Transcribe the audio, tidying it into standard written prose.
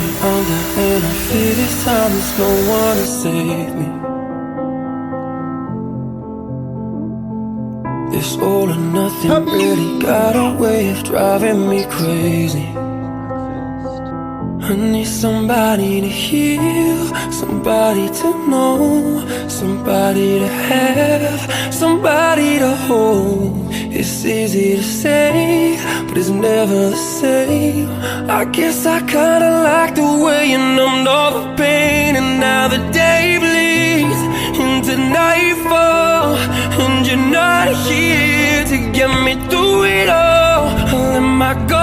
going under, and I fear this time there's no one to save me. This all or nothing really got a way of driving me crazy. I need somebody to heal, somebody to know, somebody to have, somebody to hold. It's easy to say, but it's never the same. I guess I kinda like the way you numbed all the pain, and now the day bleeds into nightfall, and you're not here to get me through it all. I let my guard